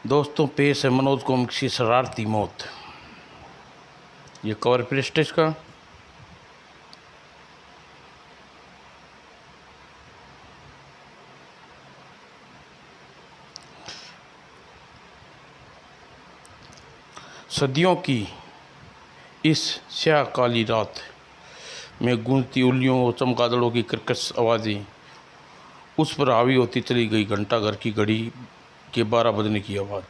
दोस्तों, पेश है मनोज कोम की शरारती मौत। ये कवर प्रेस्टेज का सदियों की इस स्याह काली रात में गूंजती उंगलियों और चमगादड़ों की कर्कश आवाज़ें उस पर हावी होती चली गई। घंटा घर की घड़ी के 12 बजने की आवाज़।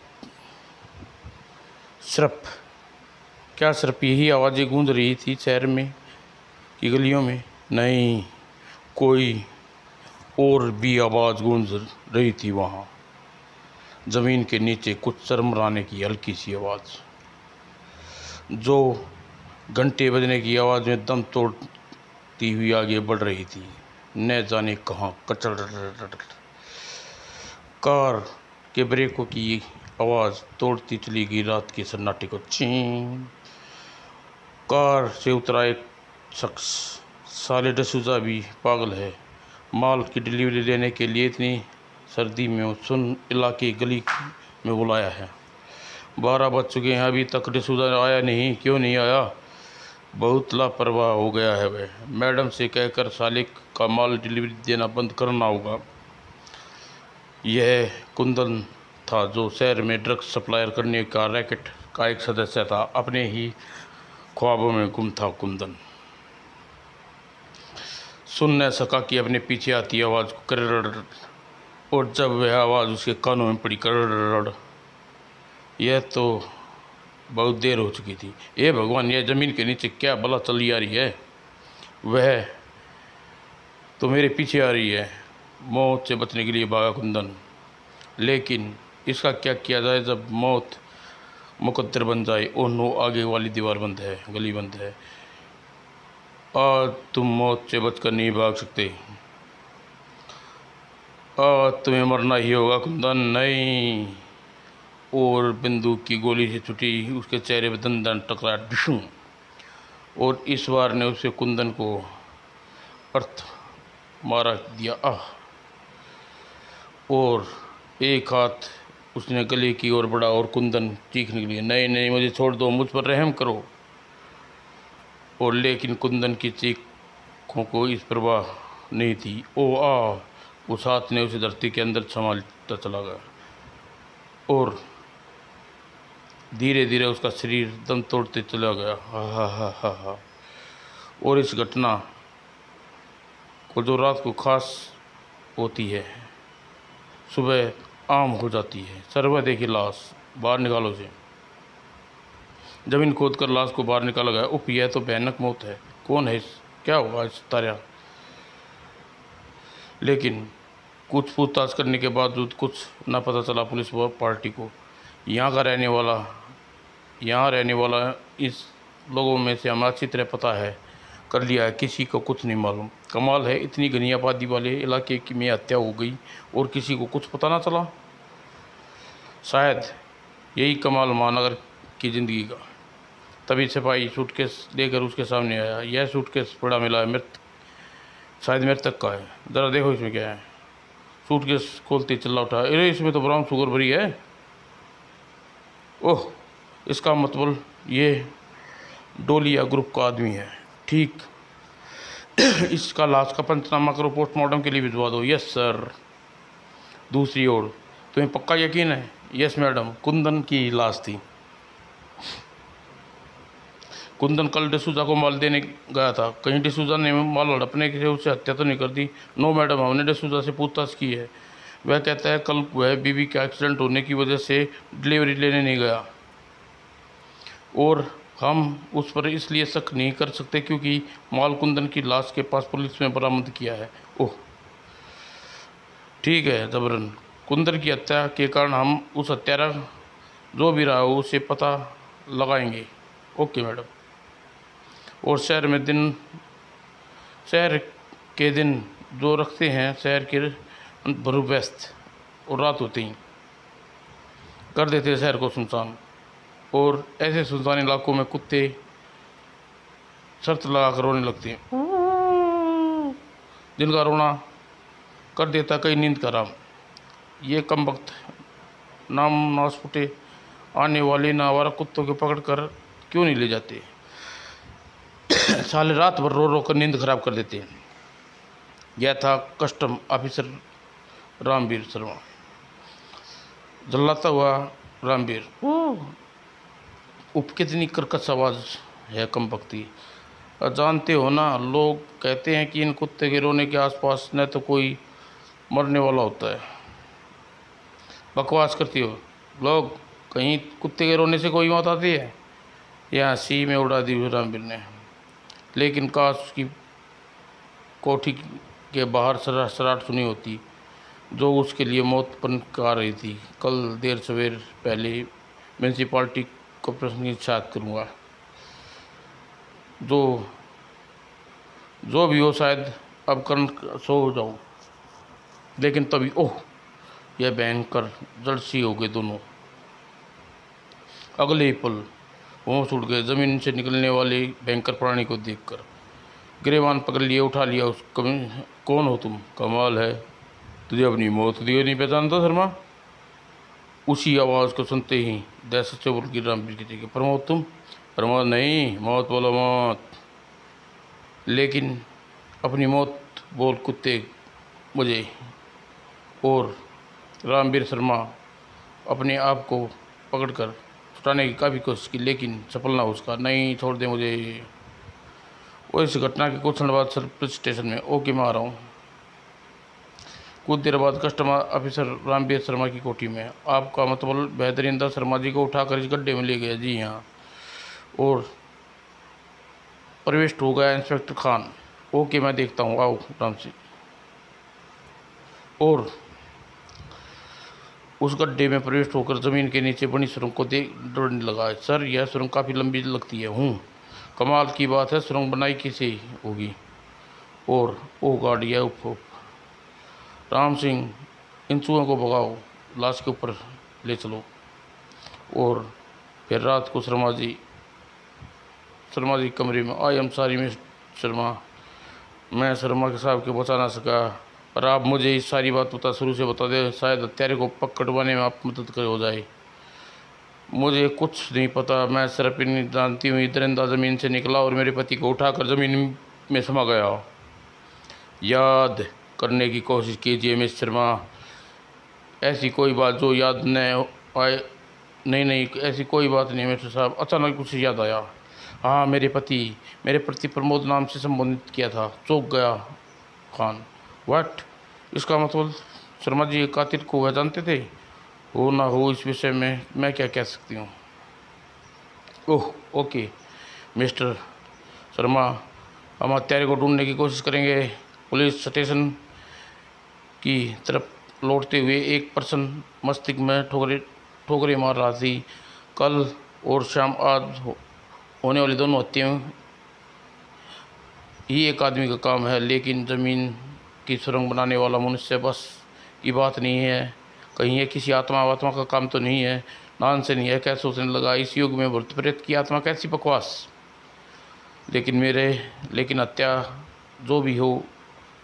सिर्फ यही आवाज़ें गूंज रही थी शहर में की गलियों में? नहीं, कोई और भी आवाज़ गूंज रही थी वहाँ, ज़मीन के नीचे कुछ चरमराने की हल्की सी आवाज़, जो घंटे बजने की आवाज़ में दम तोड़ती हुई आगे बढ़ रही थी। न जाने कहाँ कचड़ कार के ब्रेकों की आवाज़ तोड़ती चली गई रात के सन्नाटे को। चीं। कार से उतरा एक शख्स। साले डसूजा भी पागल है, माल की डिलीवरी लेने के लिए इतनी सर्दी में उस सुन इलाके गली में बुलाया है। 12 बज चुके हैं, अभी तक डसूजा आया नहीं। क्यों नहीं आया? बहुत लापरवाह हो गया है वह। मैडम से कहकर साले का माल डिलीवरी देना बंद करना होगा। यह कुंदन था, जो शहर में ड्रग्स सप्लायर करने का रैकेट का एक सदस्य था। अपने ही ख्वाबों में गुम था कुंदन। सुन न सका कि अपने पीछे आती आवाज़ को करड़, और जब वह आवाज़ उसके कानों में पड़ी करड़, यह तो बहुत देर हो चुकी थी। हे भगवान, यह ज़मीन के नीचे क्या भला चली आ रही है? वह तो मेरे पीछे आ रही है। मौत से बचने के लिए भागा कुंदन, लेकिन इसका क्या किया जाए जब मौत मुकद्दर बन जाए। ओह नो, आगे वाली दीवार बंद है, गली बंद है। आज तुम मौत से बचकर नहीं भाग सकते। आज तुम्हें मरना ही होगा कुंदन। नहीं। और बंदूक की गोली से छुटी उसके चेहरे पर दंदन टकराया डिशूं, और इस बार ने उसे कुंदन को अर्थ मारा दिया। और एक हाथ उसने गले की ओर बढ़ा और कुंदन चीखने के लिए, नहीं नहीं, मुझे छोड़ दो, मुझ पर रहम करो। और लेकिन कुंदन की चीखों को इस परवाह नहीं थी। ओ उस हाथ ने उसे धरती के अंदर संभालता चला गया, और धीरे धीरे उसका शरीर दम तोड़ते चला गया। हा। और इस घटना को, जो रात को खास होती है, सुबह आम हो जाती है। सर्वे देखी लाश, बाहर निकालो उसे। जमीन खोद कर लाश को बाहर निकाला गया। उप, यह तो भयानक मौत है। कौन है? क्या हुआ इस तारा? लेकिन कुछ पूछताछ करने के बावजूद कुछ न पता चला पुलिस पार्टी को। यहाँ रहने वाला इस लोगों में से हमें अच्छी तरह पता है कर लिया है, किसी को कुछ नहीं मालूम। कमाल है, इतनी घनी आबादी वाले इलाके की में हत्या हो गई और किसी को कुछ पता ना चला। शायद यही कमाल महानगर की ज़िंदगी का। तभी सिपाही सूटकेस लेकर उसके सामने आया। यह सूटकेस बड़ा मिला है, शायद मृतक का है। ज़रा देखो इसमें क्या है। सूटकेस खोलते चिल्ला उठा, अरे इसमें तो ब्राउन शुगर भरी है। ओह, इसका मतलब ये डोलिया ग्रुप का आदमी है। ठीक, इसका लाश का पंचनामा करो, पोस्टमार्टम के लिए भिजवा दो। Yes sir. दूसरी ओर, तुम्हें पक्का यकीन है? यस मैडम, कुंदन की लाश थी। कुंदन कल डिसूजा को माल देने गया था। कहीं डिसूजा ने माल हड़पने से उससे हत्या तो नहीं कर दी? नो मैडम, हमने डिसूजा से पूछताछ की है। वह कहता है कल वह बीवी का एक्सीडेंट होने की वजह से डिलीवरी लेने नहीं गया, और हम उस पर इसलिए शक नहीं कर सकते क्योंकि माल कुंदन की लाश के पास पुलिस में बरामद किया है। ओह ठीक है जबरन, कुंदन की हत्या के कारण हम उस हत्यारा जो भी रहा हो उसे पता लगाएंगे। Okay madam. और शहर के दिन जो रखते हैं शहर के भरू व्यस्त, और रात होते ही कर देते हैं शहर को सुनसान। और ऐसे सुनसान इलाकों में कुत्ते शर्त लगा कर रोने लगते हैं, जिनका रोना कर देता कई नींद का आराम। ये कम वक्त नाम नासपुटे आने वाले नावारा कुत्तों के पकड़ कर क्यों नहीं ले जाते? साले रात भर रो रो कर नींद खराब कर देते हैं। यह था कस्टम ऑफिसर रामवीर शर्मा। जल्लाता हुआ रामवीर, कितनी कर्कश आवाज़ है कमबख्ती। जानते हो ना, लोग कहते हैं कि इन कुत्ते के रोने के आसपास न तो कोई मरने वाला होता है। बकवास करती हो लोग, कहीं कुत्ते के रोने से कोई मौत आती है? यह हंसी में उड़ा दी रामवीर ने। लेकिन काश उसकी कोठी के बाहर सराहट सुनी होती जो उसके लिए मौत पनकार रही थी। कल देर सवेर पहले म्यूनसिपाल्टी कॉर्पोरेशन की शिकायत करूँगा। जो भी हो, शायद अब कर्ण सो हो जाऊँ। लेकिन तभी ओह, यह भयंकर जड़ सी हो गए दोनों। अगले ही पल होश उड़ गए जमीन से निकलने वाले भयंकर प्राणी को देखकर। गिरेबान पकड़ लिए, उठा लिया। कौन हो तुम? कमाल है, तुझे अपनी मौत दियो नहीं पहचानता शर्मा? उसी आवाज़ को सुनते ही दहशत से बोल गिर रामवीर की जगह। प्रमोद तुम? प्रमोद नहीं, मौत बोलो मौत। लेकिन अपनी मौत बोल कुत्ते मुझे। और रामवीर शर्मा अपने आप को पकड़कर छुटाने की काफ़ी कोशिश की, लेकिन सफल ना उसका। नहीं, छोड़ दे मुझे। और इस घटना के कुछ क्षण बाद पुलिस स्टेशन में ओके में आ रहा हूँ। कुछ देर बाद कस्टमर ऑफिसर रामवीर शर्मा की कोठी में। आपका मतलब बेहतरीन शर्मा जी को उठाकर इस गड्ढे में ले गया? जी हाँ। और प्रविष्ट हो गया इंस्पेक्टर खान। ओके, मैं देखता हूँ, आओ राम सिंह। और उस गड्ढे में प्रविष्ट होकर जमीन के नीचे बनी सुरंग को देख दौड़ने लगा। सर, यह सुरंग काफ़ी लंबी लगती है। कमाल की बात है, सुरंग बनाई कैसे होगी? और ओह गॉड, यह उफ। राम सिंह, इन चूहों को भगाओ, लाश के ऊपर ले चलो। और फिर रात को शर्मा जी कमरे में। I am sorry mister Sharma, मैं शर्मा के साहब को बचा ना सका, पर आप मुझे इस सारी बात शुरू से बता दें, शायद हत्यारे को पकड़वाने में आप मदद हो जाए। मुझे कुछ नहीं पता, मैं सिर्फ इन जानती हूँ दरिंदा ज़मीन से निकला और मेरे पति को उठाकर ज़मीन में समा गया। याद करने की कोशिश कीजिए मिस शर्मा, ऐसी कोई बात जो याद न आए? नहीं, ऐसी कोई बात नहीं मिस्टर साहब। अचानक कुछ याद आया। हाँ, मेरे प्रति प्रमोद नाम से संबोधित किया था। चौंक गया खान। व्हाट? इसका मतलब शर्मा जी कातिल को वह जानते थे? हो ना हो, इस विषय में मैं क्या कह सकती हूँ। ओह ओके मिस्टर शर्मा, हम हत्यारे को ढूंढने की कोशिश करेंगे। पुलिस स्टेशन की तरफ लौटते हुए एक पर्सन मस्तिष्क में ठोकरे मार रहा थी। कल और शाम आज होने वाली दोनों हत्याएं ही एक आदमी का काम है, लेकिन ज़मीन की सुरंग बनाने वाला मनुष्य बस की बात नहीं है। कहीं ये किसी आत्मा का काम तो नहीं है? नान से नहीं है, क्या सोचने लगा? इस युग में भूत प्रेत की आत्मा, कैसी बकवास। लेकिन हत्या जो भी हो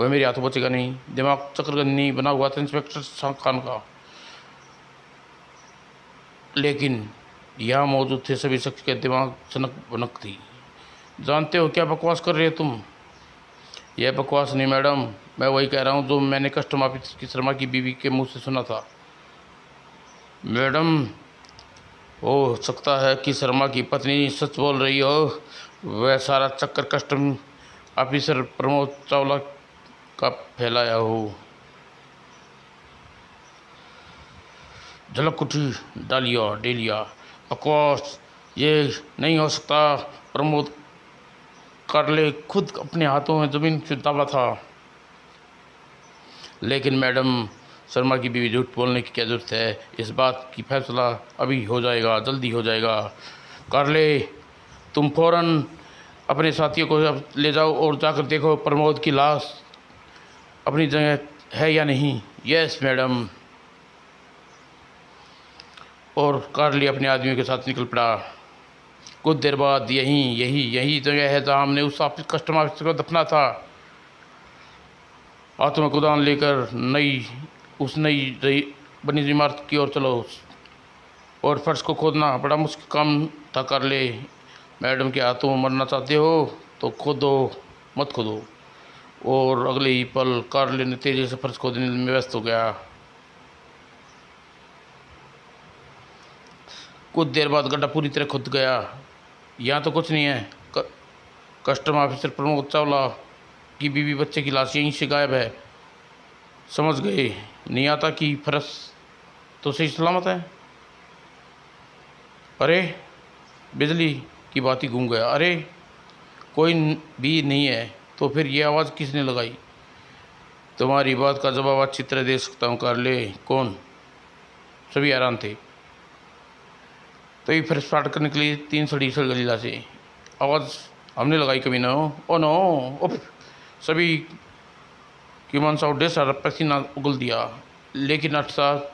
वह मेरे हाथों बचेगा नहीं। दिमाग चक्रगन्नी बना हुआ था इंस्पेक्टर खान का। लेकिन यहाँ मौजूद थे सभी शख्स के दिमाग सनक बनक थी। जानते हो क्या बकवास कर रहे हो तुम? यह बकवास नहीं मैडम, मैं वही कह रहा हूँ जो मैंने कस्टम ऑफिस की शर्मा की बीवी के मुंह से सुना था। मैडम, हो सकता है कि शर्मा की पत्नी सच बोल रही हो। वह सारा चक्कर कस्टम ऑफिसर प्रमोद चावला का फैलाया हो। झलक उठी डेलिया। बकवास, ये नहीं हो सकता। प्रमोद कार्ले खुद अपने हाथों में ज़मीन से दबा था। लेकिन मैडम, शर्मा की बीवी झूठ बोलने की क्या जरूरत है? इस बात की फैसला अभी हो जाएगा, जल्दी हो जाएगा। कार्ले, तुम फौरन अपने साथियों को ले जाओ और जाकर देखो प्रमोद की लाश अपनी जगह है या नहीं। Yes madam. और कार्ले अपने आदमियों के साथ निकल पड़ा। कुछ देर बाद यही जगह है जहाँ हमने उस कस्टम ऑफिसर को दफना था। हाथों में कुदान लेकर नई बनी इमारत की ओर चलो। और फर्श को खोदना बड़ा मुश्किल काम था, कर ले। मैडम के हाथों मरना चाहते हो तो खोदो, मत खोदो। और अगले ही पल कार्ले ने तेजी से फर्श खोदने में व्यस्त हो गया। कुछ देर बाद गड्ढा पूरी तरह खुद गया। यहाँ तो कुछ नहीं है। कस्टम ऑफिसर प्रमोद चावला की बीवी बच्चे की लाश यहीं से गायब है। समझ गए नहीं आता कि फर्श तो सही सलामत है। अरे बिजली की बाती घूम गया। अरे कोई भी नहीं है तो फिर ये आवाज़ किसने लगाई? तुम्हारी बात का जवाब अच्छी तरह दे सकता हूँ, कर ले। कौन? सभी हैरान थे। तभी फिर स्टार्ट करने के लिए 3 सड़ी गली लाशें। आवाज़ हमने लगाई कभी ना हो। ओ नो, उफ! सभी की मनसा उड़े, सारा पसीना उगल दिया। लेकिन अर्थात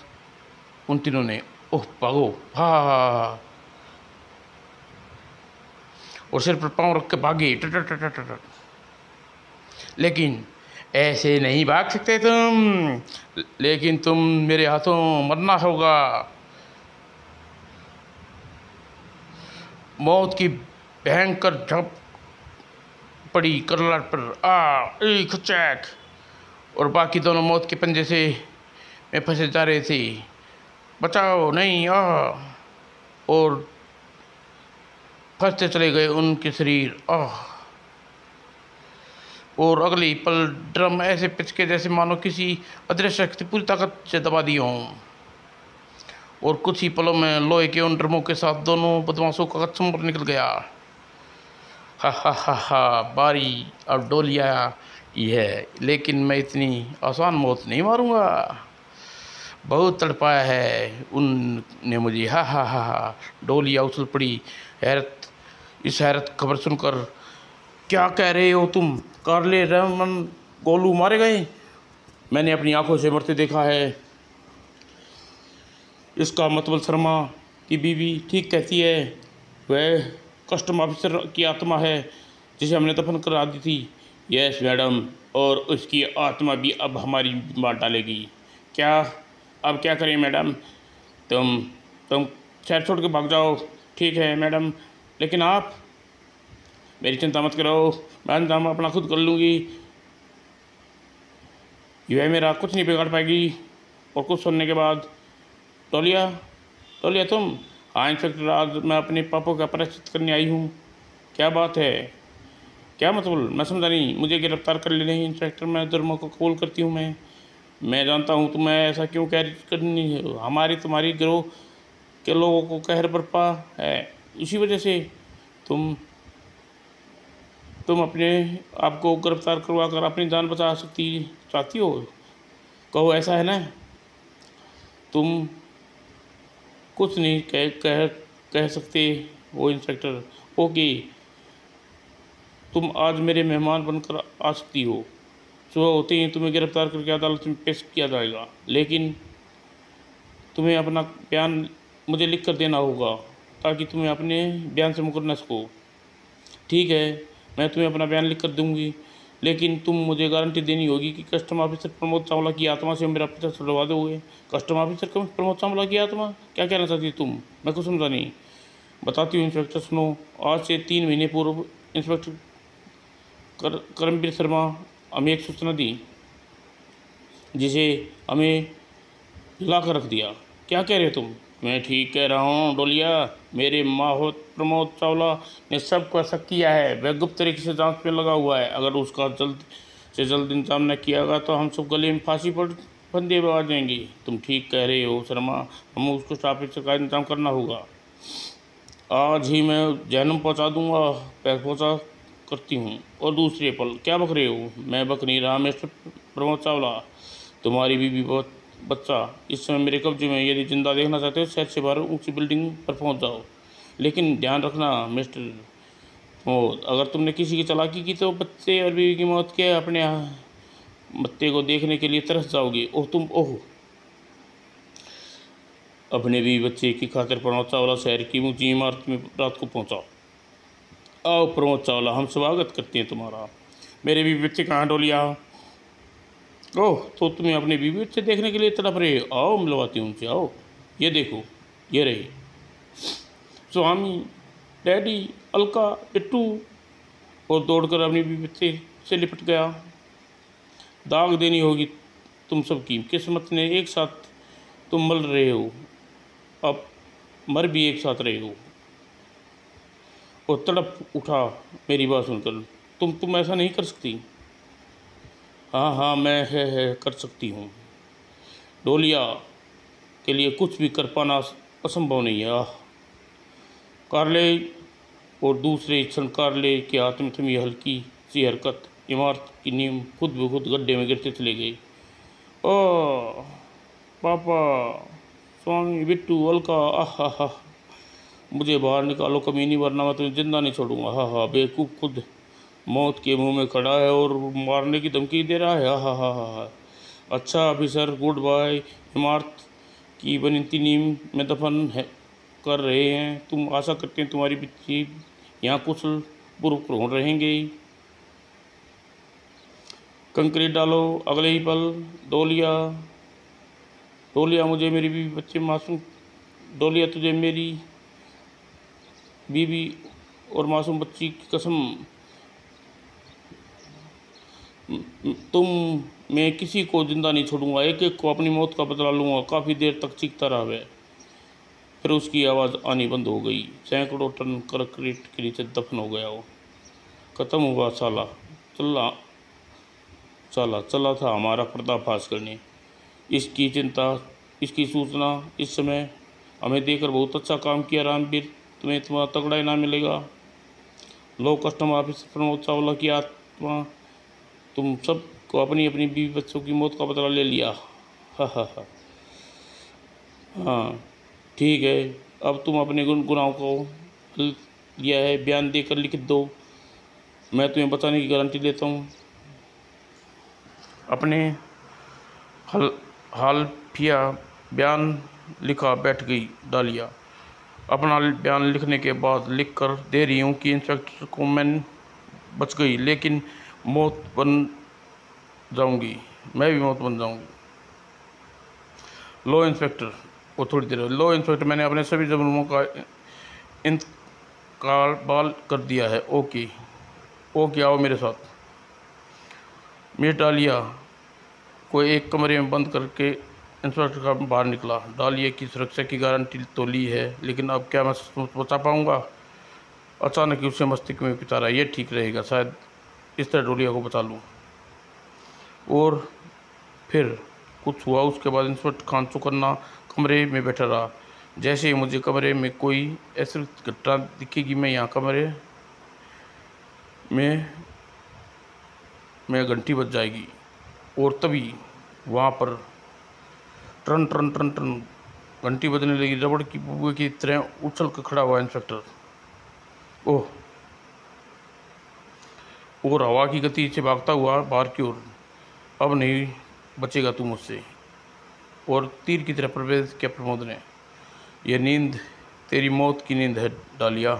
उन तीनों ने ओह भागो, हा, और सिर पर पाँव रख के भागे। लेकिन ऐसे नहीं भाग सकते तुम, लेकिन तुम मेरे हाथों मरना होगा। मौत की भयंकर झप पड़ी करलाट पर। एक चैक, और बाकी दोनों मौत के पंजे से में फंसे जा रहे थे। बचाओ, नहीं, और फंसते चले गए उनके शरीर। और अगले ही पल ड्रम ऐसे पिचके जैसे मानो किसी अदृश्य शक्ति पूरी ताकत से दबा दी हों। और कुछ ही पलों में लोहे के उन ड्रमों के साथ दोनों बदमाशों का चंबर निकल गया। हा, बारी अब डोलिया ही है, लेकिन मैं इतनी आसान मौत नहीं मारूंगा। बहुत तड़पाया है उनने मुझे। हा। डोलिया उछल पड़ी। इस हैरत खबर सुनकर, क्या कह रहे हो तुम? कार्ले रमन गोलू मारे गए? मैंने अपनी आंखों से मरते देखा है। इसका मतलब शर्मा की बीवी ठीक कहती है। वह कस्टम ऑफिसर की आत्मा है जिसे हमने दफन करा दी थी। यस मैडम, और उसकी आत्मा भी अब हमारी मार डालेगी। क्या? अब क्या करें मैडम? तुम शहर छोड़ के भाग जाओ। ठीक है मैडम, लेकिन आप? मेरी चिंता मत करो, मैं इंतजाम अपना खुद कर लूँगी। यह मेरा कुछ नहीं बिगाड़ पाएगी। और कुछ सुनने के बाद, तौलिया तुम? हाँ इंस्पेक्टर, आज मैं अपने पापों का प्रायश्चित करने आई हूँ। क्या बात है? क्या मतलब? मैं समझा नहीं। मुझे गिरफ्तार कर लेने ही इंस्पेक्टर, मैं जुर्मों को कबूल करती हूँ। मैं जानता हूँ तुम्हें ऐसा क्यों करनी है। हमारी तुम्हारी गिरोह के लोगों को कहर बरपा है, इसी वजह से तुम अपने आप को गिरफ्तार करवा कर अपनी जान बचा चाहती हो। कहो, ऐसा है ना? तुम कुछ नहीं कह सकते वो इंस्पेक्टर। ओके, तुम आज मेरे मेहमान बनकर आ सकती हो। सुबह होते ही तुम्हें गिरफ्तार करके अदालत में पेश किया जाएगा, लेकिन तुम्हें अपना बयान मुझे लिख कर देना होगा ताकि तुम्हें अपने बयान से मुकर न सको। ठीक है, मैं तुम्हें अपना बयान लिख कर दूंगी, लेकिन तुम मुझे गारंटी देनी होगी कि कस्टम ऑफिसर प्रमोद चावला की आत्मा से मेरा पीछा छुड़वा दोगे। कस्टम ऑफिसर प्रमोद चावला की आत्मा? क्या कहना चाहती तुम? मैं कुछ समझा नहीं। बताती हूँ इंस्पेक्टर, सुनो। आज से 3 महीने पूर्व इंस्पेक्टर करमवीर शर्मा हमें एक सूचना दी, जिसे हमें हिला कर रख दिया। क्या कह रहे हो तुम? मैं ठीक कह रहा हूँ डोलिया। मेरे माहौत प्रमोद चावला ने सबको शक किया है। वह गुप्त तरीके से जांच में लगा हुआ है। अगर उसका जल्द से जल्द इंतजाम न किया गया तो हम सब गले में फांसी पर फंदे आ जाएंगे। तुम ठीक कह रहे हो शर्मा, हमें उसको स्टॉपेज का इंतजाम करना होगा। आज ही मैं जहनुम पहुँचा दूँगा, पहुँचा करती हूँ। और दूसरे पल, क्या बक रहे हो? मैं बक नहीं रहा मिस्टर प्रमोद चावला। तुम्हारी बीवी बहुत बच्चा इस समय मेरे कब्जे में। यदि जिंदा देखना चाहते हो, शहर से बाहर ऊंची बिल्डिंग पर पहुंच जाओ। लेकिन ध्यान रखना मिस्टर प्रमोद, अगर तुमने किसी की चालाकी की तो बच्चे और बीवी की मौत के अपने बच्चे को देखने के लिए तरस जाओगे। ओह, अपने बीवी बच्चे की खातिर प्रमोद चावला शहर की ऊंची इमारत में रात को पहुंचा। आओ प्रमोद चावला, हम स्वागत करते हैं तुम्हारा। मेरे बीवी बच्चे कहाँ डोलिया? ओह, तो तुम्हें अपने बीवी बच्चे देखने के लिए तड़प रहे हो? आओ मिलवाती हूँ उनसे। आओ, ये देखो, ये रही। स्वामी, डैडी, अलका, टिट्टू, और दौड़कर अपनी बच्चे से लिपट गया। दाग देनी होगी तुम सबकी किस्मत ने, एक साथ तुम मल रहे हो, अब मर भी एक साथ रहे हो। और तड़प उठा मेरी बात सुनकर, तुम ऐसा नहीं कर सकती। हाँ हाँ, मैं है कर सकती हूँ। डोलिया के लिए कुछ भी कर पाना असंभव नहीं है। कार्ले और दूसरे क्षण कार्ले के हाथ में थमी हल्की सी हरकत, इमारत की नींव खुद ब खुद गड्ढे में गिरते चले गई। ओह पापा, स्वामी, बिट्टू, अलका, आह हा, मुझे बाहर निकालो कमीनी, वरना मैं तुम्हें जिंदा नहीं छोड़ूंगा। हाँ हाँ, बेवकूफ़ खुद मौत के मुंह में खड़ा है और मारने की धमकी दे रहा है। हाँ हाँ हाँ हाँ। अच्छा ऑफिसर, गुड बाय। इमारत की बनती नींव में दफन है कर रहे हैं। तुम आशा करते हैं तुम्हारी बच्ची यहाँ कुशल पूर्वक रहेंगे। कंक्रीट डालो। अगले ही पल डोलिया, डोलिया मुझे मेरी बीवी बच्चे मासूम, डोलिया तुझे मेरी बीवी और मासूम बच्ची की कसम, तुम मैं किसी को जिंदा नहीं छोड़ूंगा, एक एक को अपनी मौत का बदला लूँगा। काफ़ी देर तक चीखता रहा वह, फिर उसकी आवाज़ आनी बंद हो गई। सैकड़ों टन कंक्रीट के नीचे दफन हो गया वो। ख़त्म हुआ साला, चला चला था हमारा पर्दाफाश करने। इसकी चिंता, इसकी सूचना इस समय हमें देकर बहुत अच्छा काम किया रामवीर, तुम्हें तुम्हारा तगड़ा इनाम मिलेगा। लो कस्टम ऑफिसर प्रमोद चावला की आत्मा, तुम सब को अपनी अपनी बीवी बच्चों की मौत का बदला ले लिया। हा हा हा। हाँ ठीक है, अब तुम अपने गुनाहों को लिया है, बयान देकर लिख दो। मैं तुम्हें बचाने की गारंटी देता हूँ। अपने हालफिया बयान लिखा बैठ गई डालिया। अपना बयान लिखने के बाद लिख कर दे रही हूँ कि इंस्पेक्टर को मैं बच गई, लेकिन मौत बन जाऊंगी, मैं भी मौत बन जाऊंगी। लो इंस्पेक्टर, वो थोड़ी देर, लो इंस्पेक्टर, मैंने अपने सभी जुर्मों का इंतकाल कर दिया है। ओके ओके, आओ मेरे साथ। मिस डालिया को एक कमरे में बंद करके इंस्पेक्टर का बाहर निकला। डालिया की सुरक्षा की गारंटी तो ली है, लेकिन अब क्या मैं बचा पाऊंगा? अचानक ही उससे मस्तिष्क में पितारा, ये ठीक रहेगा, शायद इस तरह डोलिया को बचा लूँ। और फिर कुछ हुआ। उसके बाद इंस्पेक्टर खान चौकन्ना कमरे में बैठा रहा। जैसे ही मुझे कमरे में कोई ऐसी घटना दिखेगी, मैं यहाँ कमरे में घंटी बज जाएगी। और तभी वहाँ पर टन टन टन टन घंटी बजने लगी। रबड़ की बुए की तरह उछल कर खड़ा हुआ इंस्पेक्टर। ओह, और हवा की गति से भागता हुआ बाहर की ओर। अब नहीं बचेगा तू मुझसे। और तीर की तरह प्रवेश किया प्रमोद ने। यह नींद तेरी मौत की नींद है डालिया।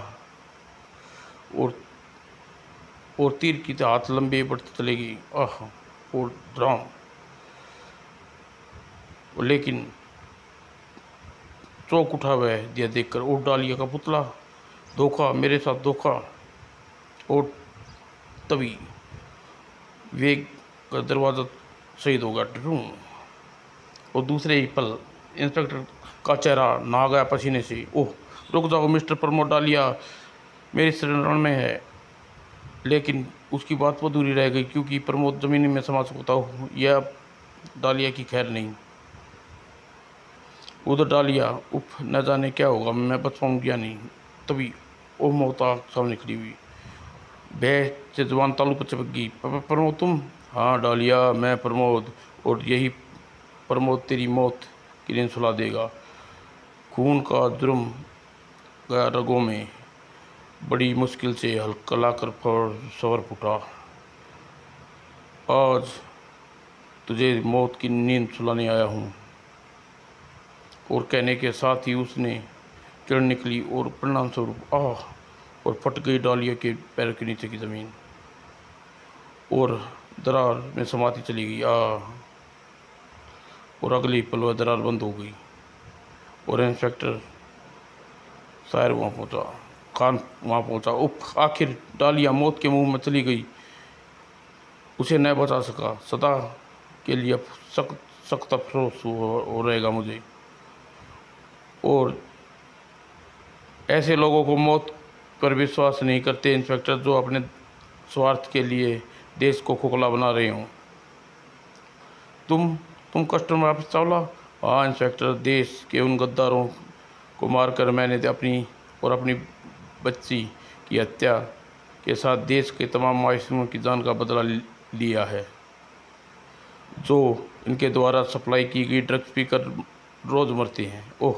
और तीर की हाथ लंबे बढ़ती चलेगी। आह, और डराऊं, लेकिन चौंक उठा वह दिया देखकर। और डालिया का पुतला, धोखा, मेरे साथ धोखा। और तभी वेग का दरवाज़ा शहीद हो गया। डरूं। और दूसरे ही पल इंस्पेक्टर का चेहरा नहा गया पसीने से। ओह, रुक जाओ मिस्टर प्रमोद, डालिया मेरी शरण में है। लेकिन उसकी बात अधूरी रह गई, क्योंकि प्रमोद जमीनी में समा सकता हूँ, यह डालिया की खैर नहीं। उधर डालिया, उफ, न जाने क्या होगा, मैं बच पाऊँगी या नहीं। तभी ओह मोहताज सामने खड़ी हुई। बह से जवान तालू पर चिपक गई। प्रमोद तुम? हाँ डालिया, मैं प्रमोद, और यही प्रमोद तेरी मौत की नींद सुला देगा। खून का जुर्म गया रगों में, बड़ी मुश्किल से हल्का लाकर सवर फूटा। आज तुझे मौत की नींद सुलाने आया हूँ। और कहने के साथ ही उसने किरण निकली और परिणाम स्वरूप आह, और फट गई डालिया के पैर के नीचे की ज़मीन, और दरार में समाती चली गई। आह, और अगली पल वह दरार बंद हो गई। और इंस्पेक्टर ताहिर वहाँ पहुँचा, खान वहाँ पहुँचा। उफ, आखिर डालिया मौत के मुंह में चली गई। उसे न बचा सका। सदा के लिए सख्त सख्त अफसोस हो रहेगा मुझे। और ऐसे लोगों को मौत पर विश्वास नहीं करते इंस्पेक्टर, जो अपने स्वार्थ के लिए देश को खोखला बना रहे हों। तुम कस्टमर ऑफिस चावला? हाँ इंस्पेक्टर, देश के उन गद्दारों को मारकर मैंने अपनी बच्ची की हत्या के साथ देश के तमाम मासूमों की जान का बदला लिया है, जो इनके द्वारा सप्लाई की गई ड्रग्स पीकर रोज़ मरते हैं। ओह,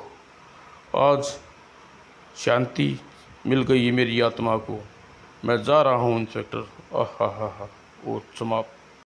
आज शांति मिल गई मेरी आत्मा को। मैं जा रहा हूँ इंस्पेक्टर। आहा हा हा। वो समाप्त।